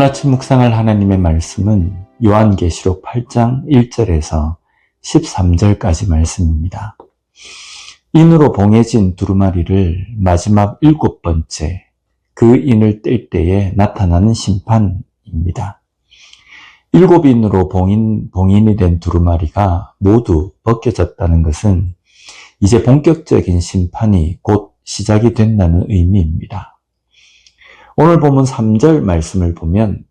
아침 묵상할 하나님의 말씀은 요한계시록 8장 1절에서 13절까지 말씀입니다. 인으로 봉해진 두루마리를 마지막 7번째 그 인을 뗄 때에 나타나는 심판입니다. 7인으로 봉인이 된 두루마리가 모두 벗겨졌다는 것은 이제 본격적인 심판이 곧 시작이 된다는 의미입니다. 오늘 본문 3절 말씀을 보면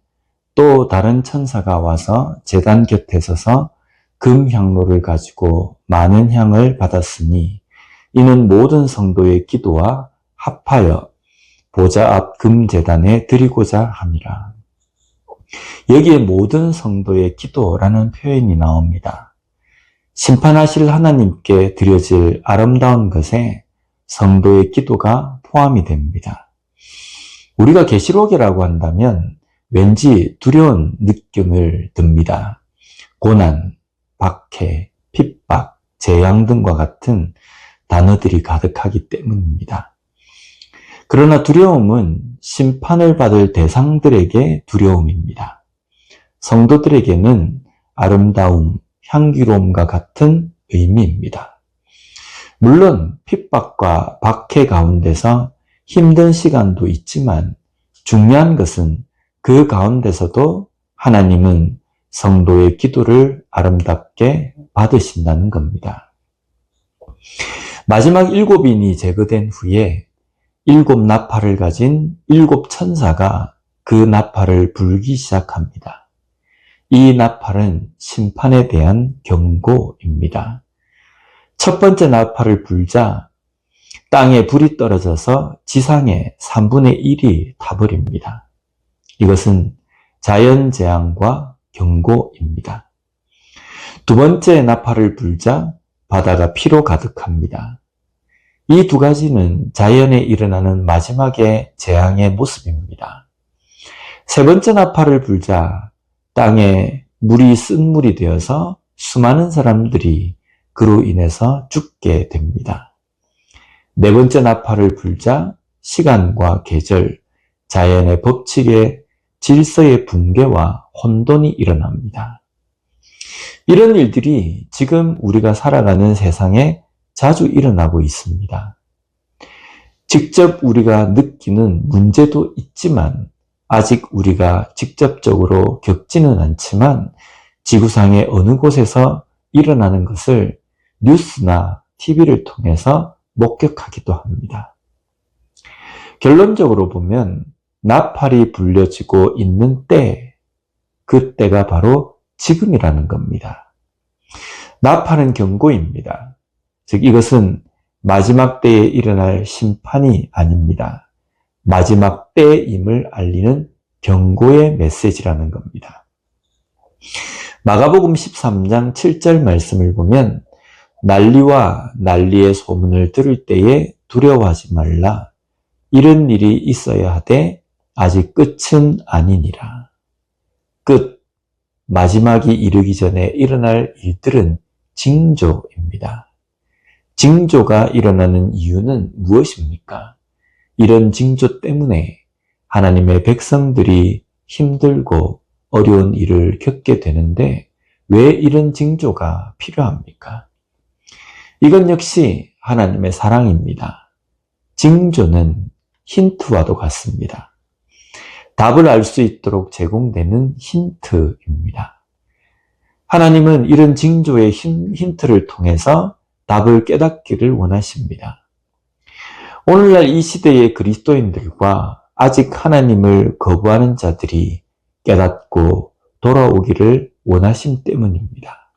또 다른 천사가 와서 제단 곁에 서서 금향로를 가지고 많은 향을 받았으니 이는 모든 성도의 기도와 합하여 보좌 앞 금제단에 드리고자 함이라. 여기에 모든 성도의 기도라는 표현이 나옵니다. 심판하실 하나님께 드려질 아름다운 것에 성도의 기도가 포함이 됩니다. 우리가 계시록이라고 한다면 왠지 두려운 느낌을 듭니다. 고난, 박해, 핍박, 재앙 등과 같은 단어들이 가득하기 때문입니다. 그러나 두려움은 심판을 받을 대상들에게 두려움입니다. 성도들에게는 아름다움, 향기로움과 같은 의미입니다. 물론 핍박과 박해 가운데서 힘든 시간도 있지만 중요한 것은 그 가운데서도 하나님은 성도의 기도를 아름답게 받으신다는 겁니다. 마지막 7인이 제거된 후에 7 나팔을 가진 7 천사가 그 나팔을 불기 시작합니다. 이 나팔은 심판에 대한 경고입니다. 첫 번째 나팔을 불자 땅에 불이 떨어져서 지상의 3분의 1이 타버립니다. 이것은 자연재앙과 경고입니다. 두 번째 나팔을 불자 바다가 피로 가득합니다. 이 두 가지는 자연에 일어나는 마지막의 재앙의 모습입니다. 세 번째 나팔을 불자 땅에 물이 쓴물이 되어서 수많은 사람들이 그로 인해서 죽게 됩니다. 네 번째 나팔을 불자 시간과 계절, 자연의 법칙의 질서의 붕괴와 혼돈이 일어납니다. 이런 일들이 지금 우리가 살아가는 세상에 자주 일어나고 있습니다. 직접 우리가 느끼는 문제도 있지만 아직 우리가 직접적으로 겪지는 않지만 지구상의 어느 곳에서 일어나는 것을 뉴스나 TV를 통해서 목격하기도 합니다. 결론적으로 보면 나팔이 불려지고 있는 때, 그 때가 바로 지금이라는 겁니다. 나팔은 경고입니다. 즉 이것은 마지막 때에 일어날 심판이 아닙니다. 마지막 때임을 알리는 경고의 메시지라는 겁니다. 마가복음 13장 7절 말씀을 보면 난리와 난리의 소문을 들을 때에 두려워하지 말라. 이런 일이 있어야 하되 아직 끝은 아니니라. 끝, 마지막이 이르기 전에 일어날 일들은 징조입니다. 징조가 일어나는 이유는 무엇입니까? 이런 징조 때문에 하나님의 백성들이 힘들고 어려운 일을 겪게 되는데 왜 이런 징조가 필요합니까? 이건 역시 하나님의 사랑입니다. 징조는 힌트와도 같습니다. 답을 알 수 있도록 제공되는 힌트입니다. 하나님은 이런 징조의 힌트를 통해서 답을 깨닫기를 원하십니다. 오늘날 이 시대의 그리스도인들과 아직 하나님을 거부하는 자들이 깨닫고 돌아오기를 원하심 때문입니다.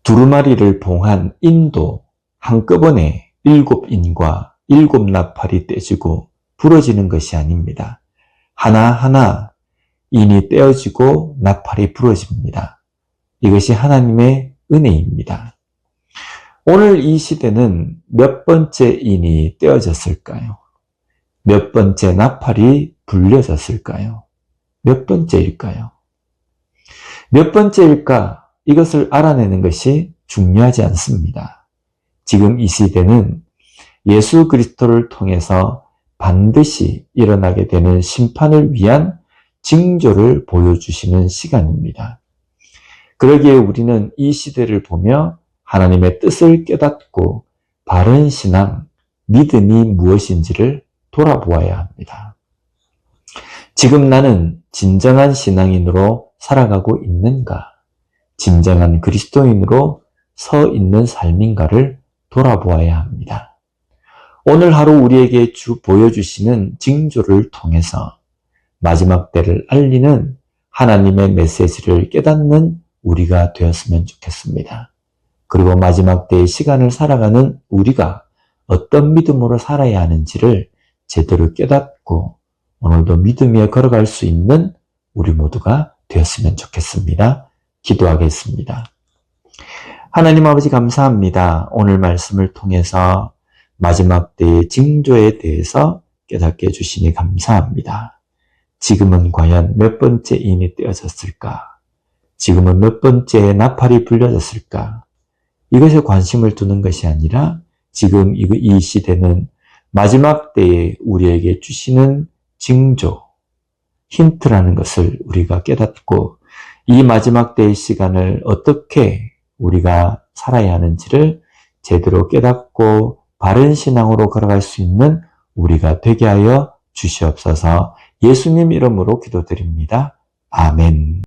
두루마리를 봉한 인도 한꺼번에 7인과 7 나팔이 떼지고 부러지는 것이 아닙니다. 하나하나 인이 떼어지고 나팔이 부러집니다. 이것이 하나님의 은혜입니다. 오늘 이 시대는 몇 번째 인이 떼어졌을까요? 몇 번째 나팔이 불려졌을까요? 몇 번째일까요? 몇 번째일까? 이것을 알아내는 것이 중요하지 않습니다. 지금 이 시대는 예수 그리스도를 통해서 반드시 일어나게 되는 심판을 위한 징조를 보여주시는 시간입니다. 그러기에 우리는 이 시대를 보며 하나님의 뜻을 깨닫고 바른 신앙, 믿음이 무엇인지를 돌아보아야 합니다. 지금 나는 진정한 신앙인으로 살아가고 있는가? 진정한 그리스도인으로 서 있는 삶인가를 돌아보아야 합니다. 오늘 하루 우리에게 보여주시는 징조를 통해서 마지막 때를 알리는 하나님의 메시지를 깨닫는 우리가 되었으면 좋겠습니다. 그리고 마지막 때의 시간을 살아가는 우리가 어떤 믿음으로 살아야 하는지를 제대로 깨닫고 오늘도 믿음 위에 걸어갈 수 있는 우리 모두가 되었으면 좋겠습니다. 기도하겠습니다. 하나님 아버지 감사합니다. 오늘 말씀을 통해서 마지막 때의 징조에 대해서 깨닫게 해주시니 감사합니다. 지금은 과연 몇 번째 인이 떼어졌을까? 지금은 몇 번째 나팔이 불려졌을까? 이것에 관심을 두는 것이 아니라 지금 이 시대는 마지막 때에 우리에게 주시는 징조, 힌트라는 것을 우리가 깨닫고 이 마지막 때의 시간을 어떻게 우리가 살아야 하는지를 제대로 깨닫고 바른 신앙으로 걸어갈 수 있는 우리가 되게 하여 주시옵소서. 예수님 이름으로 기도드립니다. 아멘.